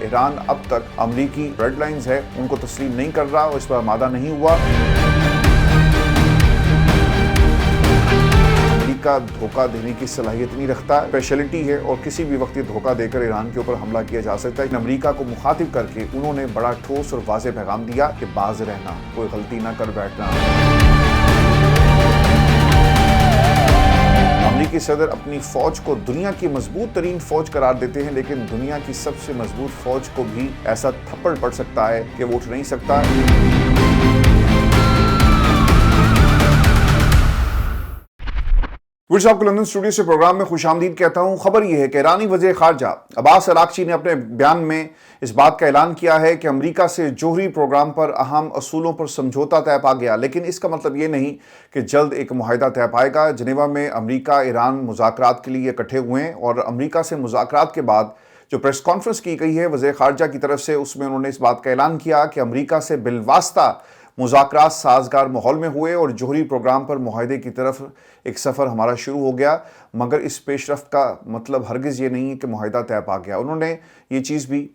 ایران اب تک امریکی ریڈ لائنز ہے ان کو تسلیم نہیں کر رہا اور اس پر آمادہ نہیں ہوا۔ امریکہ دھوکہ دینے کی صلاحیت نہیں رکھتا، اسپیشلٹی ہے اور کسی بھی وقت یہ دھوکہ دے کر ایران کے اوپر حملہ کیا جا سکتا ہے۔ امریکہ کو مخاطب کر کے انہوں نے بڑا ٹھوس اور واضح پیغام دیا کہ باز رہنا، کوئی غلطی نہ کر بیٹھنا۔ امریکی صدر اپنی فوج کو دنیا کی مضبوط ترین فوج قرار دیتے ہیں، لیکن دنیا کی سب سے مضبوط فوج کو بھی ایسا تھپڑ پڑ سکتا ہے کہ وہ اٹھ نہیں سکتا۔ صاحب کو لندن اسٹوڈیو سے پروگرام میں خوش آمدید کہتا ہوں۔ خبر یہ ہے کہ ایرانی وزیر خارجہ عباس اراغچی نے اپنے بیان میں اس بات کا اعلان کیا ہے کہ امریکہ سے جوہری پروگرام پر اہم اصولوں پر سمجھوتا طے پا گیا، لیکن اس کا مطلب یہ نہیں کہ جلد ایک معاہدہ طے پائے گا۔ جنیوا میں امریکہ ایران مذاکرات کے لیے اکٹھے ہوئے ہیں اور امریکہ سے مذاکرات کے بعد جو پریس کانفرنس کی گئی ہے وزیر خارجہ کی طرف سے، اس میں انہوں نے اس بات کا اعلان کیا کہ امریکہ سے بالواسطہ مذاکرات سازگار ماحول میں ہوئے اور جوہری پروگرام پر معاہدے کی طرف ایک سفر ہمارا شروع ہو گیا، مگر اس پیش رفت کا مطلب ہرگز یہ نہیں ہے کہ معاہدہ طے پا گیا۔ انہوں نے یہ چیز بھی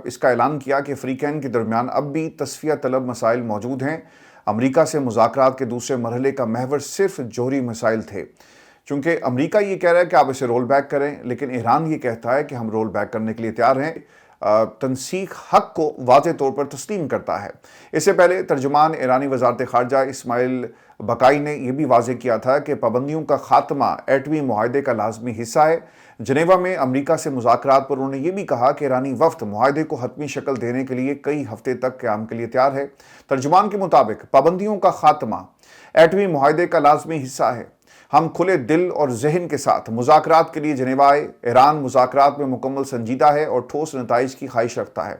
اس کا اعلان کیا کہ فریقین کے درمیان اب بھی تصفیہ طلب مسائل موجود ہیں۔ امریکہ سے مذاکرات کے دوسرے مرحلے کا محور صرف جوہری مسائل تھے، چونکہ امریکہ یہ کہہ رہا ہے کہ آپ اسے رول بیک کریں، لیکن ایران یہ کہتا ہے کہ ہم رول بیک کرنے کے لیے تیار ہیں، تنسیق حق کو واضح طور پر تسلیم کرتا ہے۔ اس سے پہلے ترجمان ایرانی وزارت خارجہ اسماعیل بقائی نے یہ بھی واضح کیا تھا کہ پابندیوں کا خاتمہ ایٹمی معاہدے کا لازمی حصہ ہے۔ جنیوا میں امریکہ سے مذاکرات پر انہوں نے یہ بھی کہا کہ ایرانی وفد معاہدے کو حتمی شکل دینے کے لیے کئی ہفتے تک قیام کے لیے تیار ہے۔ ترجمان کے مطابق پابندیوں کا خاتمہ ایٹمی معاہدے کا لازمی حصہ ہے۔ ہم کھلے دل اور ذہن کے ساتھ مذاکرات کے لیے جنیوا آئے۔ ایران مذاکرات میں مکمل سنجیدہ ہے اور ٹھوس نتائج کی خواہش رکھتا ہے۔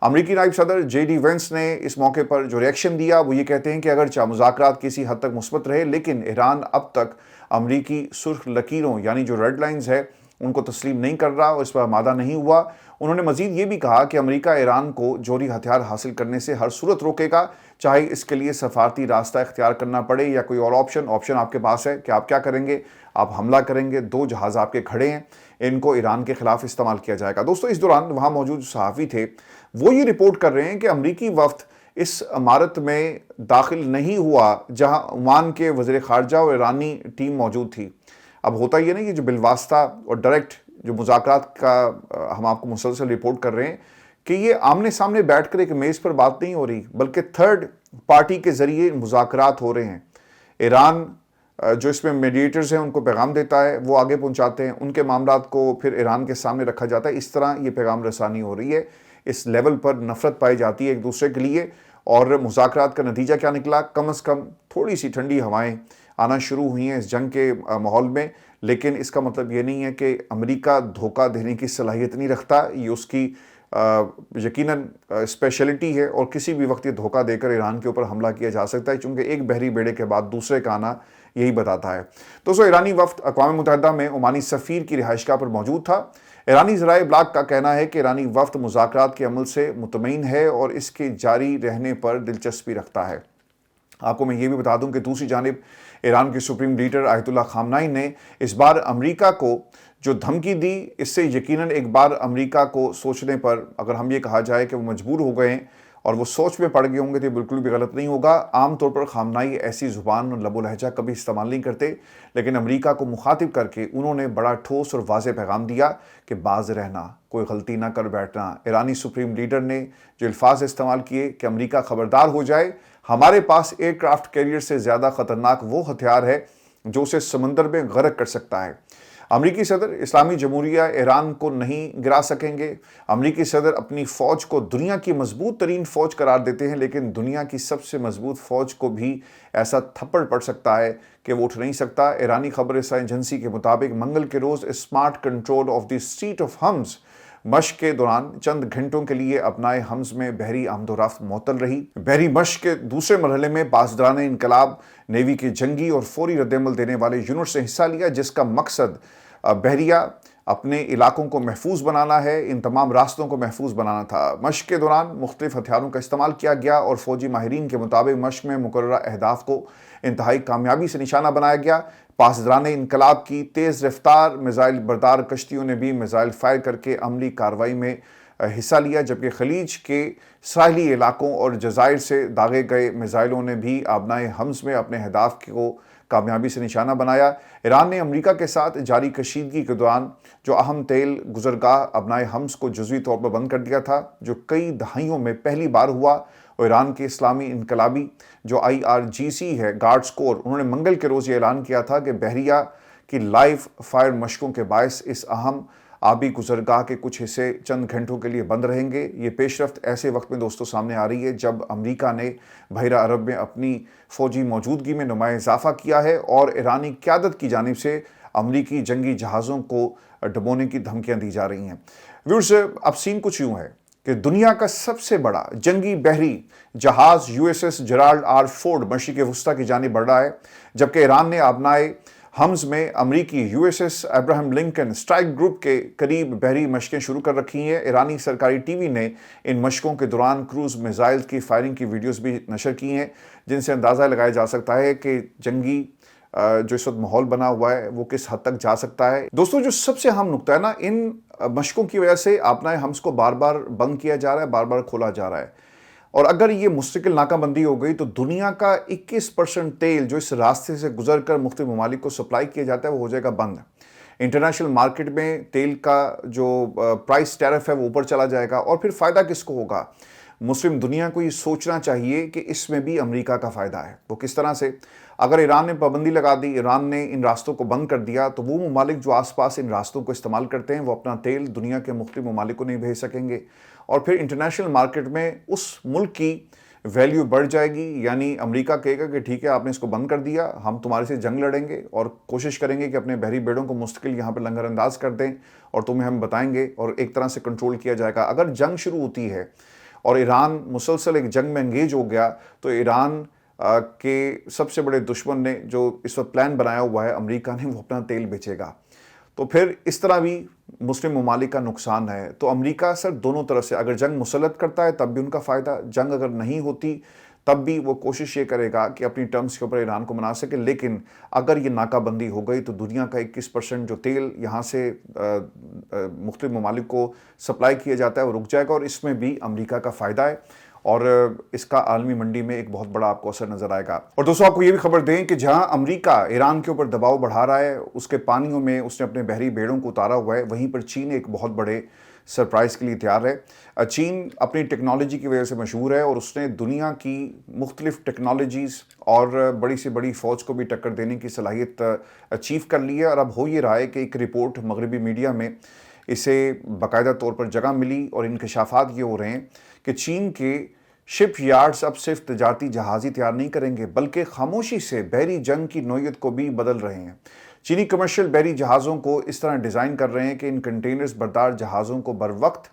امریکی نائب صدر جے ڈی وینس نے اس موقع پر جو ریئیکشن دیا وہ یہ کہتے ہیں کہ اگرچہ مذاکرات کسی حد تک مثبت رہے، لیکن ایران اب تک امریکی سرخ لکیروں یعنی جو ریڈ لائنز ہے ان کو تسلیم نہیں کر رہا اور اس پر آمادہ نہیں ہوا۔ انہوں نے مزید یہ بھی کہا کہ امریکہ ایران کو جوہری ہتھیار حاصل کرنے سے ہر صورت روکے گا، چاہے اس کے لیے سفارتی راستہ اختیار کرنا پڑے یا کوئی اور آپشن آپ کے پاس ہے کہ آپ کیا کریں گے۔ آپ حملہ کریں گے، 2 جہاز آپ کے کھڑے ہیں، ان کو ایران کے خلاف استعمال کیا جائے گا۔ دوستو، اس دوران وہاں موجود صحافی تھے وہ یہ رپورٹ کر رہے ہیں کہ امریکی وفد اس عمارت میں داخل نہیں ہوا جہاں عمان کے وزیر خارجہ اور ایرانی ٹیم موجود تھی۔ اب ہوتا یہ نہیں کہ جو بالواسطہ اور ڈائریکٹ جو مذاکرات کا ہم آپ کو مسلسل رپورٹ کر رہے ہیں کہ یہ آمنے سامنے بیٹھ کر ایک میز پر بات نہیں ہو رہی، بلکہ تھرڈ پارٹی کے ذریعے مذاکرات ہو رہے ہیں۔ ایران جو اس میں میڈیٹرز ہیں ان کو پیغام دیتا ہے، وہ آگے پہنچاتے ہیں، ان کے معاملات کو پھر ایران کے سامنے رکھا جاتا ہے۔ اس طرح یہ پیغام رسانی ہو رہی ہے، اس لیول پر نفرت پائی جاتی ہے ایک دوسرے کے لیے۔ اور مذاکرات کا نتیجہ کیا نکلا؟ کم از کم تھوڑی سی ٹھنڈی ہوائیں آنا شروع ہوئی ہیں اس جنگ کے ماحول میں، لیکن اس کا مطلب یہ نہیں ہے کہ امریکہ دھوکہ دینے کی صلاحیت نہیں رکھتا۔ یہ اس کی یقیناً اسپیشلٹی ہے اور کسی بھی وقت یہ دھوکہ دے کر ایران کے اوپر حملہ کیا جا سکتا ہے، چونکہ ایک بحری بیڑے کے بعد دوسرے کا آنا یہی بتاتا ہے۔ دوستو، ایرانی وفد اقوام متحدہ میں عمانی سفیر کی رہائش گاہ پر موجود تھا۔ ایرانی ذرائع ابلاغ کا کہنا ہے کہ ایرانی وفد مذاکرات کے عمل سے مطمئن ہے اور اس کے جاری رہنے پر دلچسپی رکھتا ہے۔ آپ کو میں یہ بھی بتا دوں کہ دوسری جانب ایران کے سپریم لیڈر آیت اللہ خامنائی نے اس بار امریکہ کو جو دھمکی دی، اس سے یقیناً ایک بار امریکہ کو سوچنے پر، اگر ہم یہ کہا جائے کہ وہ مجبور ہو گئے ہیں اور وہ سوچ میں پڑ گئے ہوں گے، تو یہ بالکل بھی غلط نہیں ہوگا۔ عام طور پر خامنائی ایسی زبان اور لب و لہجہ کبھی استعمال نہیں کرتے، لیکن امریکہ کو مخاطب کر کے انہوں نے بڑا ٹھوس اور واضح پیغام دیا کہ باز رہنا، کوئی غلطی نہ کر بیٹھنا۔ ایرانی سپریم لیڈر نے جو الفاظ استعمال کیے کہ امریکہ خبردار ہو جائے، ہمارے پاس ایئر کرافٹ کیریئر سے زیادہ خطرناک وہ ہتھیار ہے جو اسے سمندر میں غرق کر سکتا ہے۔ امریکی صدر اسلامی جمہوریہ ایران کو نہیں گرا سکیں گے۔ امریکی صدر اپنی فوج کو دنیا کی مضبوط ترین فوج قرار دیتے ہیں، لیکن دنیا کی سب سے مضبوط فوج کو بھی ایسا تھپڑ پڑ سکتا ہے کہ وہ اٹھ نہیں سکتا۔ ایرانی خبر رساں ایجنسی کے مطابق منگل کے روز smart control of the street of ہمز مشق کے دوران چند گھنٹوں کے لیے اپنائے حمز میں بحری آمد و رفت معطل رہی۔ بحری مشق کے دوسرے مرحلے میں پاسداران انقلاب نیوی کے جنگی اور فوری ردعمل دینے والے یونٹس نے حصہ لیا، جس کا مقصد بحریہ اپنے علاقوں کو محفوظ بنانا ہے، ان تمام راستوں کو محفوظ بنانا تھا۔ مشق کے دوران مختلف ہتھیاروں کا استعمال کیا گیا اور فوجی ماہرین کے مطابق مشق میں مقررہ اہداف کو انتہائی کامیابی سے نشانہ بنایا گیا۔ پاسداران انقلاب کی تیز رفتار میزائل بردار کشتیوں نے بھی میزائل فائر کر کے عملی کارروائی میں حصہ لیا، جبکہ خلیج کے ساحلی علاقوں اور جزائر سے داغے گئے میزائلوں نے بھی آبنائے حمز میں اپنے اہداف کو کامیابی سے نشانہ بنایا۔ ایران نے امریکہ کے ساتھ جاری کشیدگی کے دوران جو اہم تیل گزرگاہ آبنائے حمز کو جزوی طور پر بند کر دیا تھا، جو کئی دہائیوں میں پہلی بار ہوا، اور ایران کے اسلامی انقلابی جو IRGC ہے گارڈز کور، انہوں نے منگل کے روز یہ اعلان کیا تھا کہ بحریہ کی لائیو فائر مشقوں کے باعث اس اہم آبی گزرگاہ کے کچھ حصے چند گھنٹوں کے لیے بند رہیں گے۔ یہ پیش رفت ایسے وقت میں دوستوں سامنے آ رہی ہے جب امریکہ نے بحیرہ عرب میں اپنی فوجی موجودگی میں نمایاں اضافہ کیا ہے اور ایرانی قیادت کی جانب سے امریکی جنگی جہازوں کو ڈبونے کی دھمکیاں دی جا رہی ہیں۔ ویورز، اب سین کچھ یوں ہے کہ دنیا کا سب سے بڑا جنگی بحری جہاز USS جیرالڈ آر فورڈ مشرق وسطیٰ کی جانب بڑھ رہا ہے، جبکہ ایران نے آبنائے حمز میں امریکی USS Abraham Lincoln strike group کے قریب بحری مشقیں شروع کر رکھی ہیں۔ ایرانی سرکاری ٹی وی نے ان مشقوں کے دوران کروز میزائل کی فائرنگ کی ویڈیوز بھی نشر کی ہیں، جن سے اندازہ لگایا جا سکتا ہے کہ جنگی جو اس وقت ماحول بنا ہوا ہے وہ کس حد تک جا سکتا ہے۔ دوستوں، جو سب سے اہم نقطہ ہے نا، ان مشقوں کی وجہ سے آبنائے حمز کو بار بار بند کیا جا رہا ہے، بار بار کھولا جا رہا ہے، اور اگر یہ مستقل ناکہ بندی ہو گئی تو دنیا کا 21% تیل جو اس راستے سے گزر کر مختلف ممالک کو سپلائی کیا جاتا ہے وہ ہو جائے گا بند۔ انٹرنیشنل مارکیٹ میں تیل کا جو پرائس ٹیرف ہے وہ اوپر چلا جائے گا، اور پھر فائدہ کس کو ہوگا؟ مسلم دنیا کو یہ سوچنا چاہیے کہ اس میں بھی امریکہ کا فائدہ ہے۔ وہ کس طرح سے؟ اگر ایران نے پابندی لگا دی، ایران نے ان راستوں کو بند کر دیا، تو وہ ممالک جو آس پاس ان راستوں کو استعمال کرتے ہیں وہ اپنا تیل دنیا کے مختلف ممالک کو نہیں بھیج سکیں گے، اور پھر انٹرنیشنل مارکیٹ میں اس ملک کی ویلیو بڑھ جائے گی۔ یعنی امریکہ کہے گا کہ ٹھیک ہے، آپ نے اس کو بند کر دیا، ہم تمہارے سے جنگ لڑیں گے اور کوشش کریں گے کہ اپنے بحری بیڑوں کو مستقل یہاں پہ لنگر انداز کر دیں، اور تمہیں ہم بتائیں گے، اور ایک طرح سے کنٹرول کیا جائے گا۔ اگر جنگ شروع ہوتی ہے اور ایران مسلسل ایک جنگ میں انگیج ہو گیا، تو ایران کے سب سے بڑے دشمن نے جو اس وقت پلان بنایا ہوا ہے امریکہ نے، وہ اپنا تیل بیچے گا، تو پھر اس طرح بھی مسلم ممالک کا نقصان ہے۔ تو امریکہ سر دونوں طرف سے، اگر جنگ مسلط کرتا ہے تب بھی ان کا فائدہ، جنگ اگر نہیں ہوتی تب بھی وہ کوشش یہ کرے گا کہ اپنی ٹرمز کے اوپر ایران کو منا سکے۔ لیکن اگر یہ ناکہ بندی ہو گئی تو دنیا کا 21% جو تیل یہاں سے مختلف ممالک کو سپلائی کیا جاتا ہے وہ رک جائے گا، اور اس میں بھی امریکہ کا فائدہ ہے، اور اس کا عالمی منڈی میں ایک بہت بڑا آپ کو اثر نظر آئے گا۔ اور دوستوں، آپ کو یہ بھی خبر دیں کہ جہاں امریکہ ایران کے اوپر دباؤ بڑھا رہا ہے، اس کے پانیوں میں اس نے اپنے بحری بیڑوں کو اتارا ہوا ہے، وہیں پر چین ایک بہت بڑے سرپرائز کے لیے تیار ہے۔ چین اپنی ٹیکنالوجی کی وجہ سے مشہور ہے، اور اس نے دنیا کی مختلف ٹیکنالوجیز اور بڑی سے بڑی فوج کو بھی ٹکر دینے کی صلاحیت اچیو کر لی ہے، اور اب ہو یہ رہا ہے کہ ایک رپورٹ مغربی میڈیا میں اسے باقاعدہ طور پر جگہ ملی، اور انکشافات یہ ہو رہے ہیں کہ چین کے شپ یارڈز اب صرف تجارتی جہاز ہی تیار نہیں کریں گے، بلکہ خاموشی سے بحری جنگ کی نوعیت کو بھی بدل رہے ہیں۔ چینی کمرشل بحری جہازوں کو اس طرح ڈیزائن کر رہے ہیں کہ ان کنٹینرز بردار جہازوں کو بروقت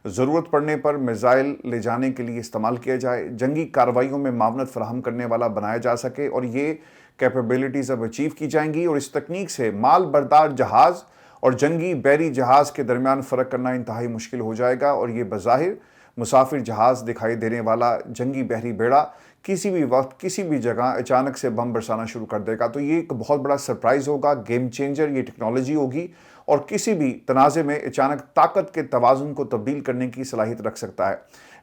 ضرورت پڑنے پر میزائل لے جانے کے لیے استعمال کیا جائے، جنگی کارروائیوں میں معاونت فراہم کرنے والا بنایا جا سکے، اور یہ کیپیبلٹیز اب اچیو کی جائیں گی، اور اس تکنیک سے مال بردار جہاز اور جنگی بحری جہاز کے درمیان فرق کرنا انتہائی مشکل ہو جائے گا، اور یہ بظاہر مسافر جہاز دکھائی دینے والا جنگی بحری بیڑا کسی بھی وقت کسی بھی جگہ اچانک سے بم برسانا شروع کر دے گا۔ تو یہ ایک بہت بڑا سرپرائز ہوگا، گیم چینجر یہ ٹیکنالوجی ہوگی، اور کسی بھی تنازع میں اچانک طاقت کے توازن کو تبدیل کرنے کی صلاحیت رکھ سکتا ہے۔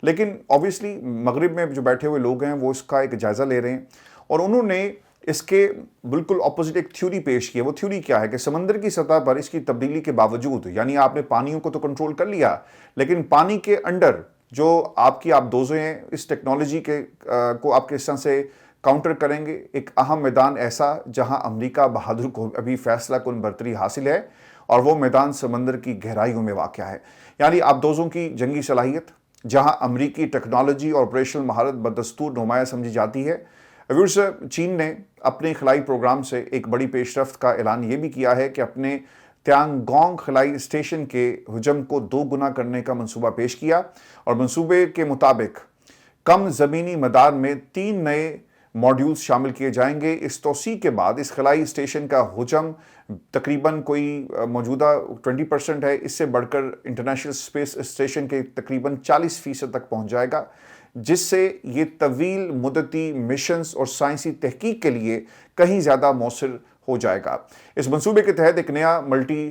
لیکن obviously مغرب میں جو بیٹھے ہوئے لوگ ہیں وہ اس کا ایک جائزہ لے رہے ہیں، اور انہوں نے اس کے بالکل اپوزٹ ایک تھیوری پیش کی ہے۔ وہ تھیوری کیا ہے کہ سمندر کی سطح پر اس کی تبدیلی کے باوجود، یعنی آپ نے پانیوں کو تو کنٹرول کر لیا، لیکن پانی کے انڈر جو آپ کی دوزیں ہیں، اس ٹیکنالوجی کو آپ کس طرح سے کاؤنٹر کریں گے۔ ایک اہم میدان ایسا جہاں امریکہ بہادر کو ابھی فیصلہ کن برتری حاصل ہے، اور وہ میدان سمندر کی گہرائیوں میں واقع ہے۔ یعنی آبدوزوں کی جنگی صلاحیت، جہاں امریکی ٹیکنالوجی اور آپریشنل مہارت بدستور نمایاں سمجھی جاتی ہے۔ ویورز، چین نے اپنے خلائی پروگرام سے ایک بڑی پیش رفت کا اعلان یہ بھی کیا ہے کہ اپنے تیانگ گونگ خلائی اسٹیشن کے حجم کو 2 گنا کرنے کا منصوبہ پیش کیا، اور منصوبے کے مطابق کم زمینی مدار میں 3 نئے ماڈیولز شامل کیے جائیں گے۔ اس توسیع کے بعد اس خلائی اسٹیشن کا حجم تقریباً کوئی موجودہ 20% ہے، اس سے بڑھ کر انٹرنیشنل اسپیس اسٹیشن کے تقریباً 40% تک پہنچ جائے گا، جس سے یہ طویل مدتی مشنز اور سائنسی تحقیق کے لیے کہیں زیادہ مؤثر ہو جائے گا۔ اس منصوبے کے تحت ایک نیا ملٹی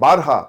12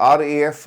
RAF